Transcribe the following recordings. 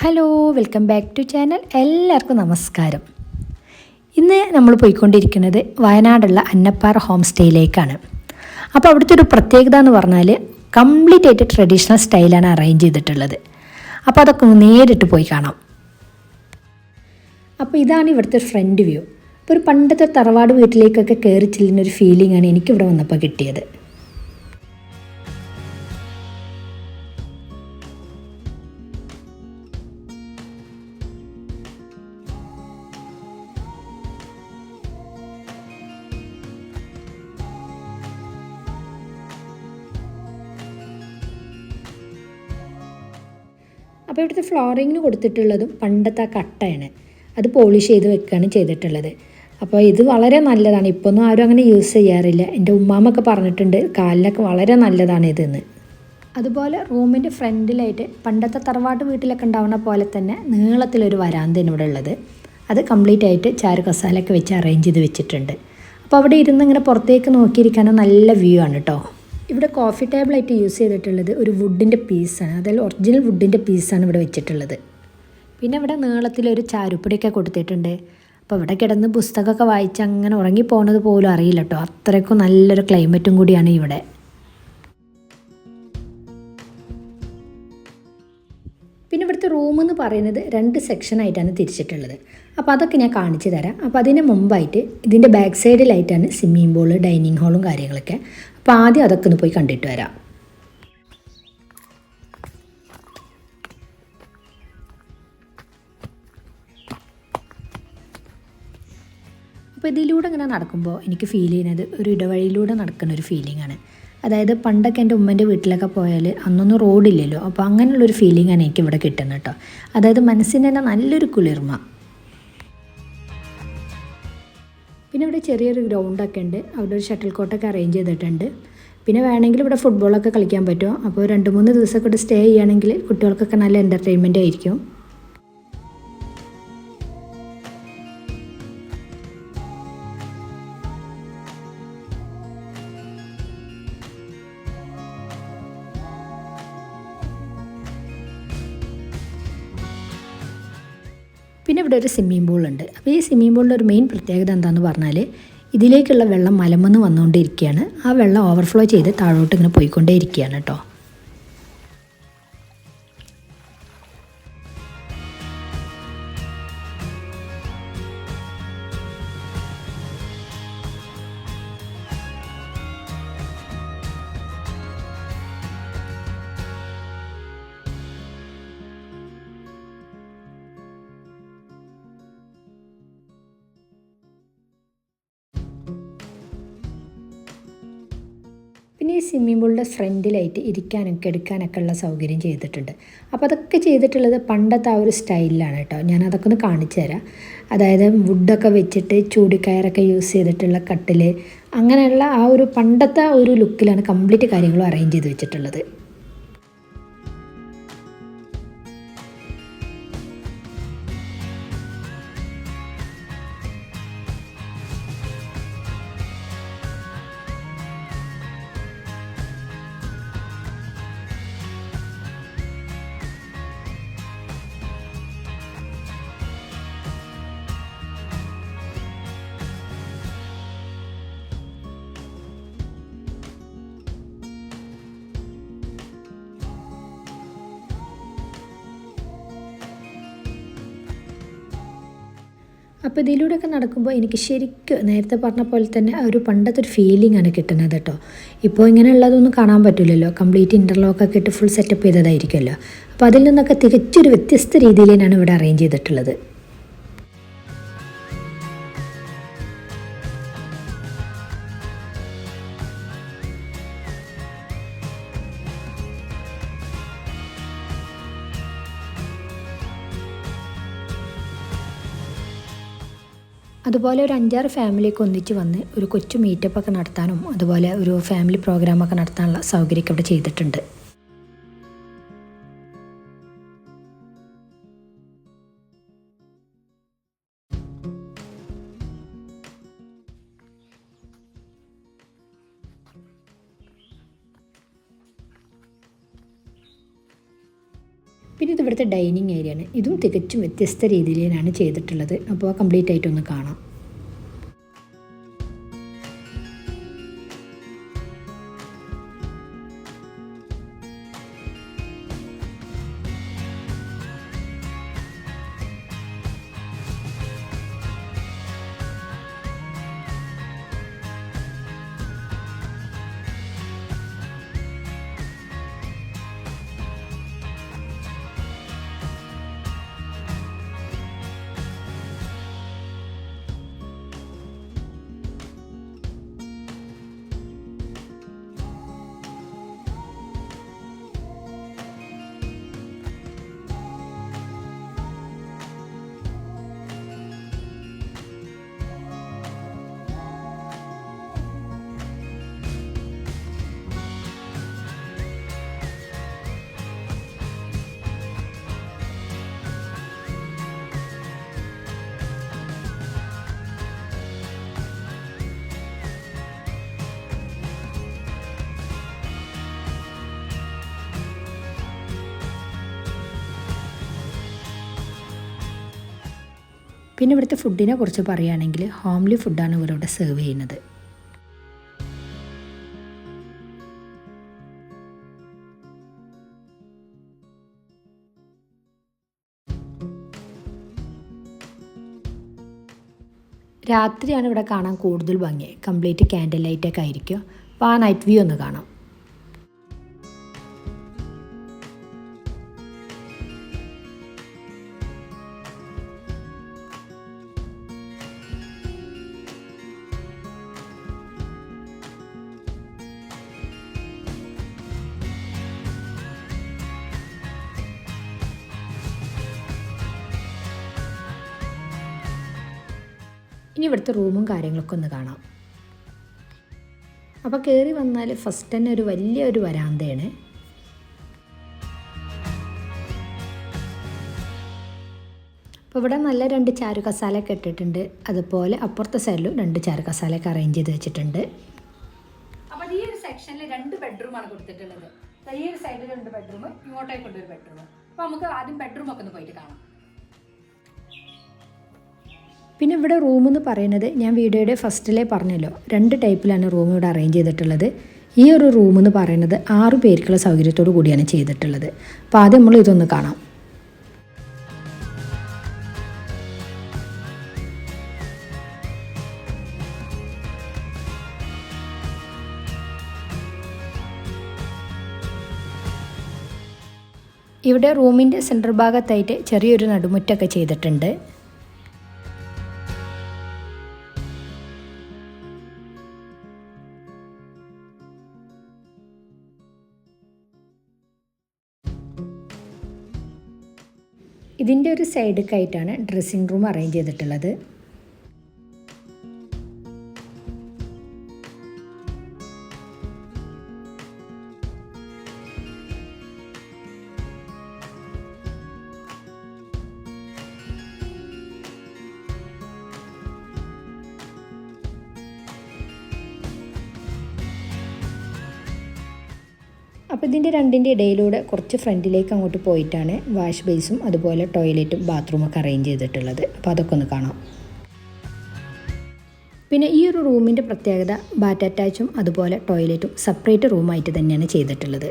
Hello, welcome back to channel. എല്ലാവർക്കും നമസ്കാരം. ഇന്ന് നമ്മൾ പോയിക്കൊണ്ടിരിക്കുന്നത് വയനാടുള്ള അന്നപ്പാറ ഹോം സ്റ്റേയിലേക്കാണ്. അപ്പോൾ അവിടുത്തെ ഒരു പ്രത്യേകത എന്ന് പറഞ്ഞാൽ കംപ്ലീറ്റ് ആയിട്ട് ട്രഡീഷണൽ സ്റ്റൈലാണ് അറേഞ്ച് ചെയ്തിട്ടുള്ളത്. അപ്പോൾ അതൊക്കെ ഒന്ന് നേരിട്ട് പോയി കാണാം. അപ്പോൾ ഇതാണ് ഇവിടുത്തെ ഫ്രണ്ട് വ്യൂ. ഇപ്പോൾ ഒരു പണ്ടത്തെ തറവാട് വീട്ടിലേക്കൊക്കെ കയറി ചെല്ലുന്ന ഒരു ഫീലിംഗാണ് എനിക്കിവിടെ വന്നപ്പോൾ കിട്ടിയത്. അപ്പോൾ ഇവിടുത്തെ ഫ്ലോറിങ്ങിന് കൊടുത്തിട്ടുള്ളതും പണ്ടത്തെ കട്ടയാണ്. അത് പോളിഷ് ചെയ്ത് വെക്കുകയാണ് ചെയ്തിട്ടുള്ളത്. അപ്പോൾ ഇത് വളരെ നല്ലതാണ്. ഇപ്പൊന്നും ആരും അങ്ങനെ യൂസ് ചെയ്യാറില്ല. എൻ്റെ ഉമ്മാമൊക്കെ പറഞ്ഞിട്ടുണ്ട് കാലിനൊക്കെ വളരെ നല്ലതാണ് ഇതെന്ന്. അതുപോലെ റൂമിൻ്റെ ഫ്രണ്ടിലായിട്ട് പണ്ടത്തെ തറവാട്ട് വീട്ടിലൊക്കെ ഉണ്ടാവുന്ന പോലെ തന്നെ നീളത്തിലൊരു വരാന്തയാണ് ഇവിടെ ഉള്ളത്. അത് കംപ്ലീറ്റ് ആയിട്ട് ചാരു കസാലയൊക്കെ വെച്ച് അറേഞ്ച് ചെയ്ത് വെച്ചിട്ടുണ്ട്. അപ്പോൾ അവിടെ ഇരുന്ന് ഇങ്ങനെ പുറത്തേക്ക് നോക്കിയിരിക്കാനും നല്ല വ്യൂ ആണ് കേട്ടോ. ഇവിടെ കോഫി ടേബിളായിട്ട് യൂസ് ചെയ്തിട്ടുള്ളത് ഒരു വുഡിൻ്റെ പീസാണ്. അതായത് ഒറിജിനൽ വുഡിൻ്റെ പീസാണ് ഇവിടെ വെച്ചിട്ടുള്ളത്. പിന്നെ ഇവിടെ നീളത്തിലൊരു ചാരുപ്പൊടിയൊക്കെ കൊടുത്തിട്ടുണ്ട്. അപ്പോൾ ഇവിടെ കിടന്ന് പുസ്തകമൊക്കെ വായിച്ച് അങ്ങനെ ഉറങ്ങിപ്പോകുന്നത് പോലും അറിയില്ല കേട്ടോ. അത്രയ്ക്കും നല്ലൊരു ക്ലൈമറ്റും കൂടിയാണ് ഇവിടെ. പിന്നെ ഇവിടുത്തെ റൂം എന്ന് പറയുന്നത് 2 സെക്ഷനായിട്ടാണ് തിരിച്ചിട്ടുള്ളത്. അപ്പോൾ അതൊക്കെ ഞാൻ കാണിച്ചു തരാം. അപ്പോൾ അതിന് മുമ്പായിട്ട് ഇതിൻ്റെ ബാക്ക് സൈഡിലായിട്ടാണ് സ്വിമ്മിംഗ് പൂള്, ഡൈനിങ് ഹോളും കാര്യങ്ങളൊക്കെ. അപ്പോൾ ആദ്യം അതൊക്കെ ഒന്ന് പോയി കണ്ടിട്ട് വരാം. അപ്പോൾ ഇതിലൂടെ ഇങ്ങനെ നടക്കുമ്പോൾ എനിക്ക് ഫീൽ ചെയ്യുന്നത് ഒരു ഇടവഴിയിലൂടെ നടക്കുന്ന ഒരു ഫീലിംഗാണ്. അതായത് പണ്ടൊക്കെ എൻ്റെ ഉമ്മൻ്റെ വീട്ടിലൊക്കെ പോയാൽ അന്നൊന്നും റോഡില്ലല്ലോ. അപ്പോൾ അങ്ങനെയുള്ളൊരു ഫീലിംഗാണ് എനിക്ക് ഇവിടെ കിട്ടുന്നത് കേട്ടോ. അതായത് മനസ്സിന് തന്നെ നല്ലൊരു കുളിർമ. പിന്നെ ഇവിടെ ചെറിയൊരു ഗ്രൗണ്ടൊക്കെ ഉണ്ട്. അവിടെ ഒരു ഷട്ടിൽ കോട്ടൊക്കെ അറേഞ്ച് ചെയ്തിട്ടുണ്ട്. പിന്നെ വേണമെങ്കിൽ ഇവിടെ ഫുട്ബോളൊക്കെ കളിക്കാൻ പറ്റും. അപ്പോൾ 2-3 ദിവസമൊക്കെ ഇവിടെ സ്റ്റേ ചെയ്യുകയാണെങ്കിൽ കുട്ടികൾക്കൊക്കെ നല്ല എൻ്റർടൈൻമെൻ്റ് ആയിരിക്കും. പിന്നെ ഇവിടെ ഒരു സ്വിമ്മിംഗ് പൂളുണ്ട്. അപ്പോൾ ഈ സ്വിമ്മിംഗ് പൂളിൻ്റെ ഒരു മെയിൻ പ്രത്യേകത എന്താണെന്ന് പറഞ്ഞാൽ ഇതിലേക്കുള്ള വെള്ളം മലമെന്ന് വന്നുകൊണ്ടിരിക്കുകയാണ്. ആ വെള്ളം ഓവർഫ്ലോ ചെയ്ത് താഴോട്ട് ഇങ്ങനെ പോയിക്കൊണ്ടേ ഇരിക്കുകയാണ് കേട്ടോ. പിന്നെ ഈ സ്വിമ്മിംഗ് പൂളിൻ്റെ ഫ്രണ്ടിലായിട്ട് ഇരിക്കാനും കിടക്കാനൊക്കെ ഉള്ള സൗകര്യം ചെയ്തിട്ടുണ്ട്. അപ്പോൾ അതൊക്കെ ചെയ്തിട്ടുള്ളത് പണ്ടത്തെ ആ ഒരു സ്റ്റൈലിലാണ് കേട്ടോ. ഞാൻ അതൊക്കെ ഒന്ന് കാണിച്ചു തരാം. അതായത് വുഡൊക്കെ വെച്ചിട്ട് ചൂടിക്കയറൊക്കെ യൂസ് ചെയ്തിട്ടുള്ള കട്ടിൽ, അങ്ങനെയുള്ള ആ ഒരു പണ്ടത്തെ ഒരു ലുക്കിലാണ് കംപ്ലീറ്റ് കാര്യങ്ങളും അറേഞ്ച് ചെയ്ത് വെച്ചിട്ടുള്ളത്. അപ്പോൾ ഇതിലൂടെയൊക്കെ നടക്കുമ്പോൾ എനിക്ക് ശരിക്കും നേരത്തെ പറഞ്ഞ പോലെ തന്നെ ഒരു പണ്ടത്തെ ഒരു ഫീലിംഗ് ആണ് കിട്ടുന്നത് കേട്ടോ. ഇപ്പോൾ ഇങ്ങനെയുള്ളതൊന്നും കാണാൻ പറ്റില്ലല്ലോ. കംപ്ലീറ്റ് ഇൻ്റർലോക്കൊക്കെ ഇട്ട് ഫുൾ സെറ്റപ്പ് ചെയ്തതായിരിക്കുമല്ലോ. അപ്പോൾ അതിൽ നിന്നൊക്കെ തികച്ചൊരു വ്യത്യസ്ത രീതിയിലാണ് ഇവിടെ അറേഞ്ച് ചെയ്തിട്ടുള്ളത്. അതുപോലെ ഒരു 5-6 ഫാമിലിയൊക്കെ ഒന്നിച്ച് വന്ന് ഒരു കൊച്ചു മീറ്റപ്പൊക്കെ നടത്താനും അതുപോലെ ഒരു ഫാമിലി പ്രോഗ്രാമൊക്കെ നടത്താനുള്ള സൗകര്യമൊക്കെ ഇവിടെ ചെയ്തിട്ടുണ്ട്. പിന്നെ ഇത് ഇവിടുത്തെ ഡൈനിങ് ഏരിയ ആണ്. ഇതും തികച്ചും വ്യത്യസ്ത രീതിയിലാണ് ചെയ്തിട്ടുള്ളത്. അപ്പോൾ കംപ്ലീറ്റ് ആയിട്ടൊന്ന് കാണാം. പിന്നെ ഇവിടുത്തെ ഫുഡിനെ കുറിച്ച് പറയുകയാണെങ്കിൽ ഹോംലി ഫുഡാണ് ഇവരിവിടെ സെർവ് ചെയ്യുന്നത്. രാത്രിയാണ് ഇവിടെ കാണാൻ കൂടുതൽ ഭംഗി. കംപ്ലീറ്റ് ക്യാൻഡിൽ ലൈറ്റൊക്കെ ആയിരിക്കും. അപ്പോൾ ആ നൈറ്റ് വ്യൂ ഒന്ന് കാണാം. ഇനി ഇവിടുത്തെ റൂമും കാര്യങ്ങളൊക്കെ ഒന്ന് കാണാം. അപ്പോൾ കയറി വന്നാൽ ഫസ്റ്റ് തന്നെ ഒരു വലിയൊരു വരാന്തയാണ്. അപ്പോൾ ഇവിടെ നല്ല 2 ചാരു കസാലയൊക്കെ ഇട്ടിട്ടുണ്ട്. അതുപോലെ അപ്പുറത്തെ സൈഡിലും 2 ചാരു കസാലയൊക്കെ അറേഞ്ച് ചെയ്ത് വെച്ചിട്ടുണ്ട്. അപ്പോൾ ഈ ഒരു സെക്ഷനിൽ 2 ബെഡ്റൂമാണ് കൊടുത്തിട്ടുള്ളത്. ഈ ഒരു സൈഡിൽ 2 ബെഡ്റൂം, ഇങ്ങോട്ടേക്കൊണ്ടൊരു ബെഡ്റൂം. അപ്പോൾ നമുക്ക് ആദ്യം ബെഡ്റൂമൊക്കെ ഒന്ന് പോയിട്ട് കാണാം. പിന്നെ ഇവിടെ റൂം എന്ന് പറയുന്നത് ഞാൻ വീഡിയോയുടെ ഫസ്റ്റിലേ പറഞ്ഞല്ലോ, 2 ടൈപ്പിലാണ് റൂം ഇവിടെ അറേഞ്ച് ചെയ്തിട്ടുള്ളത്. ഈ ഒരു റൂം എന്ന് പറയുന്നത് 6 പേർക്കുള്ള സൗകര്യത്തോടു കൂടിയാണ് ചെയ്തിട്ടുള്ളത്. അപ്പോൾ ആദ്യം നമ്മൾ ഇതൊന്ന് കാണാം. ഇവിടെ റൂമിൻ്റെ സെൻറ്റർ ഭാഗത്തായിട്ട് ചെറിയൊരു നടുമുറ്റൊക്കെ ചെയ്തിട്ടുണ്ട്. ഇതിൻ്റെ ഒരു സൈഡൊക്കെയായിട്ടാണ് ഡ്രസ്സിംഗ് റൂം അറേഞ്ച് ചെയ്തിട്ടുള്ളത്. അപ്പോൾ ഇതിൻ്റെ രണ്ടിൻ്റെ ഇടയിലൂടെ കുറച്ച് ഫ്രണ്ടിലേക്ക് അങ്ങോട്ട് പോയിട്ടാണ് വാഷ് ബേസും അതുപോലെ ടോയ്ലറ്റും ബാത്റൂമൊക്കെ അറേഞ്ച് ചെയ്തിട്ടുള്ളത്. അപ്പോൾ അതൊക്കെ ഒന്ന് കാണാം. പിന്നെ ഈ ഒരു റൂമിൻ്റെ പ്രത്യേകത ബാത്ത് അറ്റാച്ചും അതുപോലെ ടോയ്ലറ്റും സെപ്പറേറ്റ് റൂമായിട്ട് തന്നെയാണ് ചെയ്തിട്ടുള്ളത്.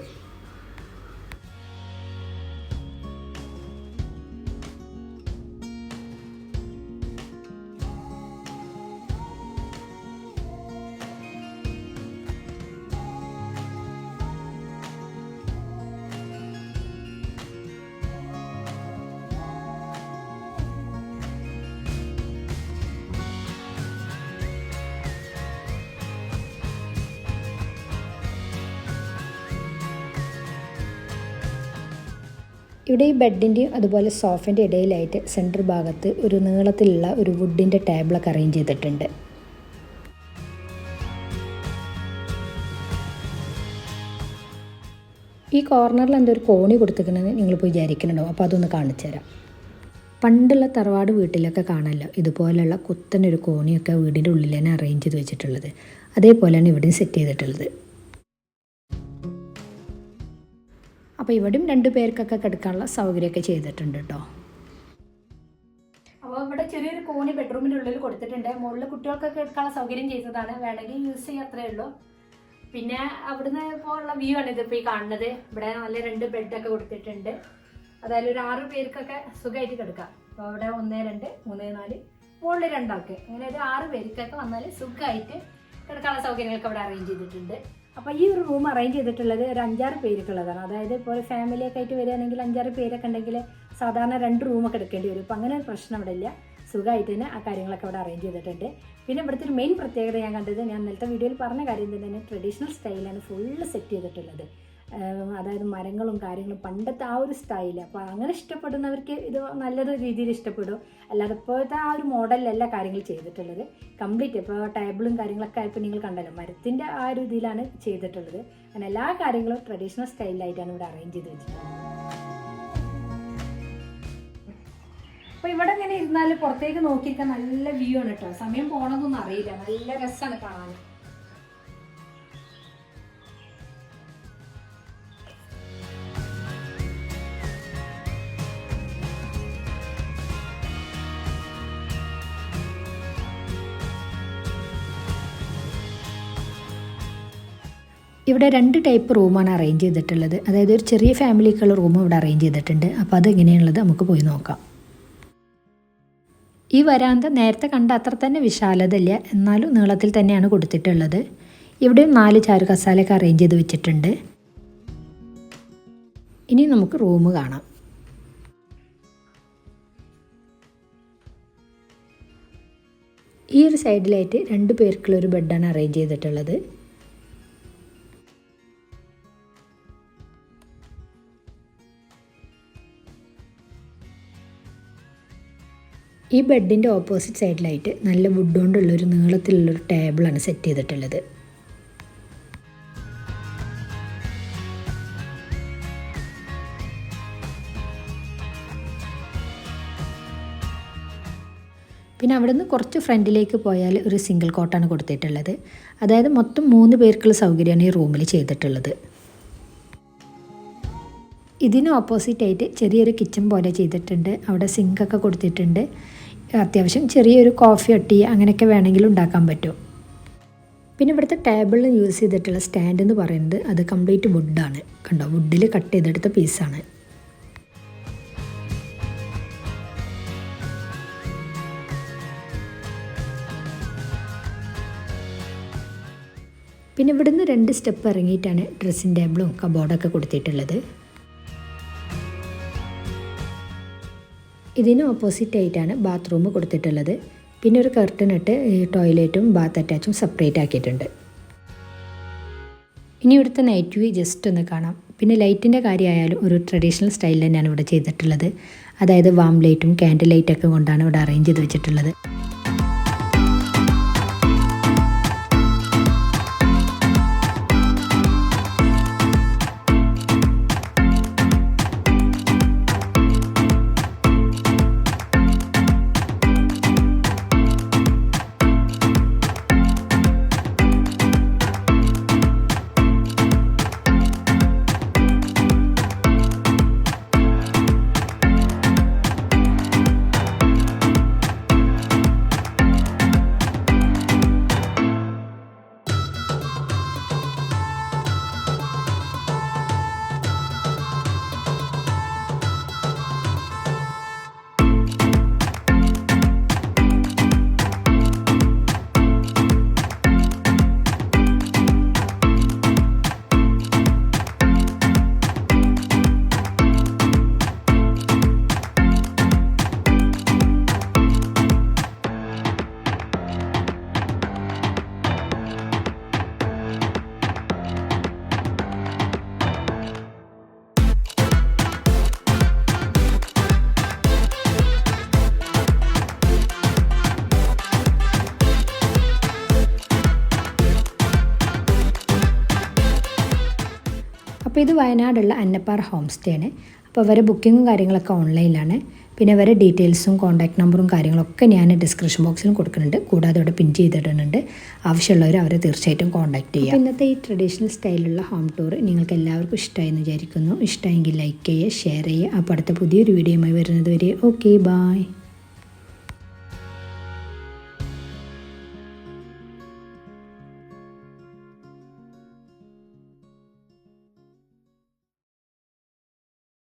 ഇവിടെ ഈ ബെഡിൻ്റെയും അതുപോലെ സോഫിൻ്റെ ഇടയിലായിട്ട് സെൻറ്റർ ഭാഗത്ത് ഒരു നീളത്തിലുള്ള ഒരു വുഡിൻ്റെ ടേബിളൊക്കെ അറേഞ്ച് ചെയ്തിട്ടുണ്ട്. ഈ കോർണറിൽ എന്തോ ഒരു കോണി കൊടുത്തിരിക്കണമെന്ന് നിങ്ങളിപ്പോൾ വിചാരിക്കുന്നുണ്ടാവും. അപ്പോൾ അതൊന്ന് കാണിച്ചു തരാം. പണ്ടുള്ള തറവാട് വീട്ടിലൊക്കെ കാണാമല്ലോ ഇതുപോലെയുള്ള കുത്തനൊരു കോണിയൊക്കെ വീടിൻ്റെ ഉള്ളിൽ തന്നെ അറേഞ്ച് ചെയ്ത് വെച്ചിട്ടുള്ളത്. അതേപോലെയാണ് ഇവിടെയും സെറ്റ് ചെയ്തിട്ടുള്ളത്. അപ്പോൾ ഇവിടെയും 2 പേർക്കൊക്കെ കിടക്കാനുള്ള സൗകര്യമൊക്കെ ചെയ്തിട്ടുണ്ട് കേട്ടോ. അപ്പോൾ ഇവിടെ ചെറിയൊരു കോണി ബെഡ്റൂമിൻ്റെ ഉള്ളിൽ കൊടുത്തിട്ടുണ്ട്. മുകളിൽ കുട്ടികൾക്കൊക്കെ എടുക്കാനുള്ള സൗകര്യം ചെയ്തതാണ്, വേണമെങ്കിൽ യൂസ് ചെയ്യാൻ അത്രയേ ഉള്ളൂ. പിന്നെ അവിടുന്ന് ഇപ്പോൾ ഉള്ള വ്യൂ ആണ് ഇതിപ്പോൾ ഈ കാണുന്നത്. ഇവിടെ നല്ല 2 ബെഡൊക്കെ കൊടുത്തിട്ടുണ്ട്. അതായത് ഒരു 6 പേർക്കൊക്കെ സുഖമായിട്ട് കിടക്കാം. അപ്പോൾ അവിടെ 1, 2, 3, 4 മുകളിൽ 2 ആൾക്ക്, അങ്ങനെ ഒരു 6 പേർക്കൊക്കെ വന്നാൽ സുഖമായിട്ട് കിടക്കാനുള്ള സൗകര്യങ്ങളൊക്കെ അവിടെ അറേഞ്ച് ചെയ്തിട്ടുണ്ട്. അപ്പോൾ ഈ ഒരു റൂം അറേഞ്ച് ചെയ്തിട്ടുള്ളത് ഒരു 5-6 പേർക്കുള്ളതാണ്. അതായത് ഇപ്പോൾ ഒരു ഫാമിലിയൊക്കെ ആയിട്ട് വരികയാണെങ്കിൽ 5-6 പേരൊക്കെ ഉണ്ടെങ്കിൽ സാധാരണ 2 റൂമൊക്കെ എടുക്കേണ്ടി വരും. ഇപ്പോൾ അങ്ങനെ ഒരു പ്രശ്നം അവിടെ ഇല്ല, സുഖമായിട്ട് തന്നെ ആ കാര്യങ്ങളൊക്കെ അവിടെ അറേഞ്ച് ചെയ്തിട്ടുണ്ട്. പിന്നെ ഇവിടുത്തെ ഒരു മെയിൻ പ്രത്യേകത ഞാൻ കണ്ടത്, ഞാൻ ഇന്നലത്തെ വീഡിയോയിൽ പറഞ്ഞ കാര്യം തന്നെ, ട്രഡീഷണൽ സ്റ്റൈലാണ് ഫുള്ള് സെറ്റ് ചെയ്തിട്ടുള്ളത്. അതായത് മരങ്ങളും കാര്യങ്ങളും പണ്ടത്തെ ആ ഒരു സ്റ്റൈൽ. അപ്പോൾ അങ്ങനെ ഇഷ്ടപ്പെടുന്നവർക്ക് ഇത് നല്ലൊരു രീതിയിൽ ഇഷ്ടപ്പെടും. അല്ലാതെ ഇപ്പോഴത്തെ ആ ഒരു മോഡലിലല്ല കാര്യങ്ങൾ ചെയ്തിട്ടുള്ളത്. കംപ്ലീറ്റ് ഇപ്പോൾ ടേബിളും കാര്യങ്ങളൊക്കെ ആയപ്പോൾ നിങ്ങൾ കണ്ടല്ലോ, മരത്തിൻ്റെ ആ ഒരു ഇതിലാണ് ചെയ്തിട്ടുള്ളത്. അങ്ങനെ എല്ലാ കാര്യങ്ങളും ട്രഡീഷണൽ സ്റ്റൈലിലായിട്ടാണ് ഇവിടെ അറേഞ്ച് ചെയ്ത് വെച്ചിട്ടുള്ളത്. അപ്പോൾ ഇവിടെ ഇങ്ങനെ ഇരുന്നാൽ പുറത്തേക്ക് നോക്കിയിരിക്കാൻ നല്ല വ്യൂ ആണ് കേട്ടോ. സമയം പോകണമെന്നൊന്നും അറിയില്ല, നല്ല രസമാണ് കാണാൻ. ഇവിടെ 2 ടൈപ്പ് റൂമാണ് അറേഞ്ച് ചെയ്തിട്ടുള്ളത്. അതായത് ഒരു ചെറിയ ഫാമിലിക്കുള്ള റൂം ഇവിടെ അറേഞ്ച് ചെയ്തിട്ടുണ്ട്. അപ്പോൾ അതെങ്ങനെയുള്ളത് നമുക്ക് പോയി നോക്കാം. ഈ വരാന്ത നേരത്തെ കണ്ട അത്ര തന്നെ വിശാലതയില്ല, എന്നാലും നീളത്തിൽ തന്നെയാണ് കൊടുത്തിട്ടുള്ളത്. ഇവിടെയും 4 ചാരു കസാലയൊക്കെ അറേഞ്ച് ചെയ്ത് വെച്ചിട്ടുണ്ട്. ഇനി നമുക്ക് റൂം കാണാം. ഈ ഒരു സൈഡിലായിട്ട് 2 പേർക്കുള്ള ഒരു ബെഡാണ് അറേഞ്ച് ചെയ്തിട്ടുള്ളത്. ഈ ബെഡിൻ്റെ ഓപ്പോസിറ്റ് സൈഡിലായിട്ട് നല്ല വുഡ് കൊണ്ടുള്ളൊരു നീളത്തിലുള്ളൊരു ടേബിളാണ് സെറ്റ് ചെയ്തിട്ടുള്ളത്. പിന്നെ അവിടെ നിന്ന് കുറച്ച് ഫ്രണ്ടിലേക്ക് പോയാൽ ഒരു സിംഗിൾ കോട്ടാണ് കൊടുത്തിട്ടുള്ളത്. അതായത് മൊത്തം 3 പേർക്കുള്ള സൗകര്യമാണ് ഈ റൂമിൽ ചെയ്തിട്ടുള്ളത്. ഇതിന് ഓപ്പോസിറ്റായിട്ട് ചെറിയൊരു കിച്ചൺ പോലെ ചെയ്തിട്ടുണ്ട്. അവിടെ സിങ്കൊക്കെ കൊടുത്തിട്ടുണ്ട്. അത്യാവശ്യം ചെറിയൊരു കോഫി ടീ അങ്ങനെയൊക്കെ വേണമെങ്കിലും ഉണ്ടാക്കാൻ പറ്റും. പിന്നെ ഇവിടുത്തെ ടേബിളിൽ യൂസ് ചെയ്തിട്ടുള്ള സ്റ്റാൻഡ് എന്ന് പറയുന്നത് അത് കംപ്ലീറ്റ് വുഡാണ്. കണ്ടോ, വുഡിൽ കട്ട് ചെയ്തെടുത്ത പീസാണ്. പിന്നെ ഇവിടുന്ന് 2 സ്റ്റെപ്പ് ഇറങ്ങിയിട്ടാണ് ഡ്രസ്സിംഗ് ടേബിളും കബോർഡൊക്കെ കൊടുത്തിട്ടുള്ളത്. ഇതിന് ഓപ്പോസിറ്റ് ആയിട്ടാണ് ബാത്റൂം കൊടുത്തിട്ടുള്ളത്. പിന്നെ ഒരു കർട്ടൻ ഇട്ട് ടോയ്ലറ്റും ബാത്ത് അറ്റാച്ചും സെപ്പറേറ്റ് ആക്കിയിട്ടുണ്ട്. ഇനി ഇവിടുത്തെ നൈറ്റ് വ്യൂ ജസ്റ്റ് ഒന്ന് കാണാം. പിന്നെ ലൈറ്റിൻ്റെ കാര്യമായാലും ഒരു ട്രഡീഷണൽ സ്റ്റൈലിൽ തന്നെയാണ് ഇവിടെ ചെയ്തിട്ടുള്ളത്. അതായത് വാം ലൈറ്റും കാൻഡിൽ ലൈറ്റൊക്കെ കൊണ്ടാണ് ഇവിടെ അറേഞ്ച് ചെയ്ത് വെച്ചിട്ടുള്ളത്. അപ്പോൾ ഇത് വയനാടുള്ള അന്നപ്പാറ ഹോം സ്റ്റേ ആണ്. അപ്പോൾ അവരെ ബുക്കിങ്ങും കാര്യങ്ങളൊക്കെ ഓൺലൈനിലാണ്. പിന്നെ അവരെ ഡീറ്റെയിൽസും കോൺടാക്ട് നമ്പറും കാര്യങ്ങളൊക്കെ ഞാൻ ഡിസ്ക്രിപ്ഷൻ ബോക്സിലും കൊടുക്കുന്നുണ്ട്. കൂടാതെ അവിടെ പിൻ ചെയ്തിടുന്നുണ്ട്. ആവശ്യമുള്ളവർ അവരെ തീർച്ചയായിട്ടും കോൺടാക്ട് ചെയ്യുക. ഇന്നത്തെ ഈ ട്രഡീഷണൽ സ്റ്റൈലിലുള്ള ഹോം ടൂർ നിങ്ങൾക്ക് എല്ലാവർക്കും ഇഷ്ടമായി എന്ന് വിചാരിക്കുന്നു. ഇഷ്ടമായെങ്കിൽ ലൈക്ക് ചെയ്യുക, ഷെയർ ചെയ്യുക. അപ്പോൾ അടുത്ത പുതിയൊരു വീഡിയോയുമായി വരുന്നത് വരെ ഓക്കെ, ബായ്.